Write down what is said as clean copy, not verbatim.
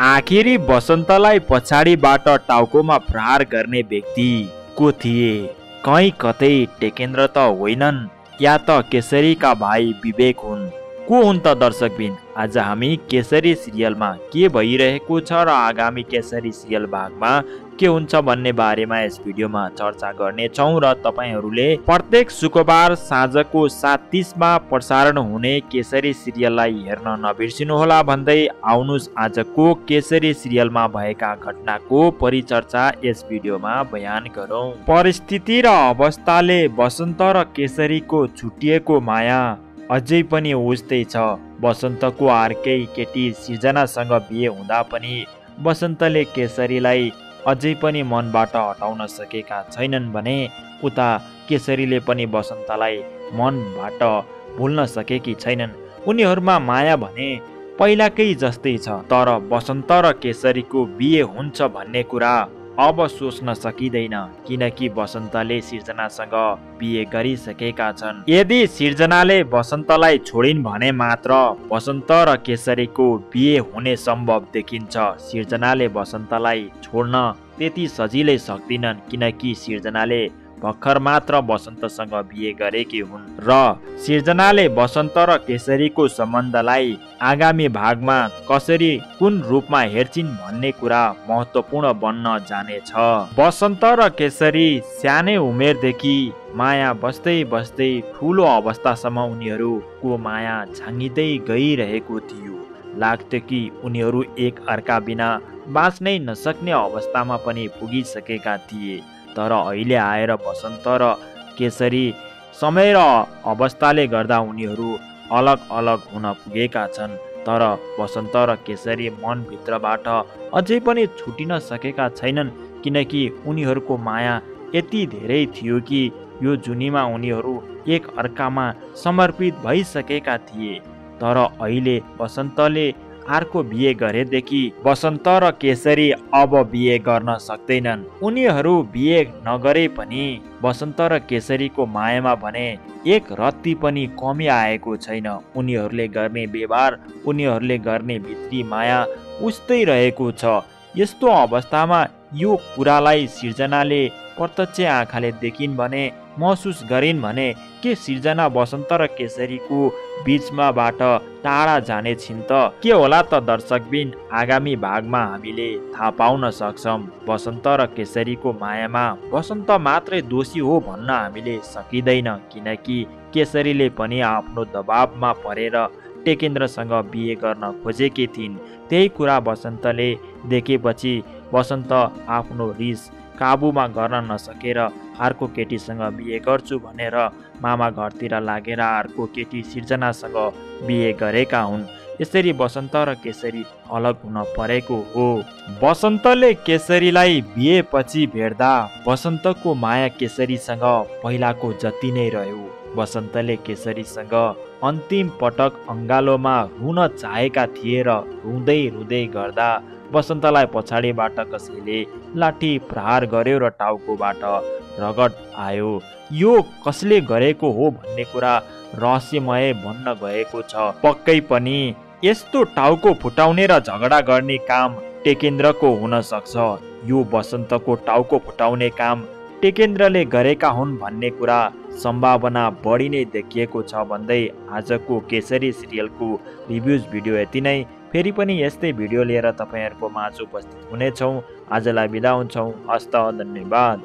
आखिरी बसन्तलाई पछाडिबाट टाउकोमा प्रहार गर्ने व्यक्ति को थिए? कहीँ कतै टेकेन्द्र त होइनन्, या त केसरीका भाइ विवेक हुन्। को हुन् त दर्शकबिन? आज हामी केसरी सिरियलमा के भइरहेको छ र आगामी केसरी सिरियल भागमा के हुन्छ भन्ने बारेमा यस भिडियोमा चर्चा गर्नेछौँ र तपाईहरूले प्रत्येक शुक्रबार साँझको 7:30 मा प्रसारण हुने केसरी सिरियललाई हेर्न नबिर्सिनुहोला भन्दै आउनुस् आजको केसरी सिरियलमा भएका घटनाको परिचर्चा यस भिडियोमा बयान गरौँ। परिस्थिति र अवस्थाले बसन्त र केसरीको छुटिएको माया अझै पनि उस्तै छ। बसन्तको अर्कै केटी सृजनासँग बिहे हुँदा पनि बसन्तले केसरीलाई अझै पनि मनबाट हटाउन सकेका छैनन् भने उता केसरीले पनि बसन्तलाई मनबाट भुल्न सकेकी छैनन्। उनीहरूमा माया भने पहिलाकै जस्तै छ, तर बसन्त र केसरीको बिहे हुन्छ भन्ने कुरा अब सोच्न सकिँदैन, किनकि बसन्तले सृजनासँग बिहे गरिसकेका छन्। यदि सृजनाले बसन्तलाई छोडिन् भने मात्र बसन्त र केसरीको बिहे हुने सम्भव देखिन्छ। सृजनाले बसन्तलाई छोड्न त्यति सजिलै सक्दिनन्, किनकि सृजनाले भर्खर मात्र बसन्तसँग बिहे गरेकी हुन् र सृजनाले बसन्त र केसरीको सम्बन्धलाई आगामी भागमा कसरी कुन रूपमा हेर्छिन् भन्ने कुरा महत्त्वपूर्ण बन्न जानेछ। बसन्त र केसरी सानै उमेरदेखि माया बस्दै बस्दै ठुलो अवस्थासम्म उनीहरूको माया झाँगिँदै गइरहेको थियो। लाग्थ्यो कि उनीहरू एक अर्का बिना बाँच्नै नसक्ने अवस्थामा पनि पुगिसकेका थिए। तर अहिले आएर बसन्त र केसरी समय र अवस्थाले गर्दा उनीहरू अलग अलग हुन पुगेका छन्। तर बसन्त र केसरी मनभित्रबाट अझै पनि छुटिन सकेका छैनन्, किनकि उनीहरूको माया यति धेरै थियो कि यो जुनीमा उनीहरू एक अर्कामा समर्पित भइसकेका थिए। तर अहिले बसन्तले अर्को बिहे गरेदेखि बसन्त र केसरी अब बिहे गर्न सक्दैनन्। उनीहरू बिहे नगरे पनि बसन्त र केसरीको मायामा भने एक रत्ती पनि कमी आएको छैन। उनीहरूले गर्ने व्यवहार, उनीहरूले गर्ने भित्री माया उस्तै रहेको छ। यस्तो अवस्थामा यो कुरालाई सृजनाले प्रत्यक्ष आँखाले देखिन् भने, महसुस गरिन् भने के सृजना बसन्त र केसरीको बीचमाबाट टाढा जाने छिन् त? के होला त दर्शकबिन? आगामी भागमा हामीले थाहा पाउन सक्छौँ। बसन्त र केसरीको मायामा बसन्त मात्रै दोषी हो भन्न हामीले सकिँदैन, किनकि केसरीले पनि आफ्नो दबावमा परेर टेकेन्द्रसँग बिहे गर्न खोजेकी थिइन्। त्यही कुरा बसन्तले देखेपछि बसन्त आफ्नो रिस काबुमा गर्न नसकेर अर्को केटीसँग बिहे गर्छु भनेर मामा घरतिर लागेर अर्को केटी सृजनासँग बिहे गरेका हुन्। यसरी बसन्त र केसरी अलग हुन परेको हो। बसन्तले केसरीलाई बिहेपछि भेट्दा बसन्तको माया केसरीसँग पहिलाको जति नै रह्यो। बसन्तले केसरीसँग अन्तिम पटक अङ्गालोमा रुन चाहेका थिए र रुँदै रुँदै गर्दा बसन्तलाई पछाडिबाट कसैले लाठी प्रहार गर्यो र टाउकोबाट रगत आयो। यो कसले गरेको हो भन्ने कुरा रहस्यमय बन्न गएको छ। पक्कै पनि यस्तो टाउको फुटाउने र झगडा गर्ने काम टेकेन्द्रको हुन सक्छ। यो बसन्तको टाउको फुटाउने काम टेकेन्द्रले गरेका हुन् भन्ने कुरा सम्भावना बढी नै देखिएको छ भन्दै आजको केसरी सिरियलको रिभ्युज भिडियो यति नै। फेरि पनि यस्तै भिडियो लिएर तपाईँहरूको माझ उपस्थित हुनेछौँ। आजलाई बिदा हुन्छौँ। हस्त, धन्यवाद।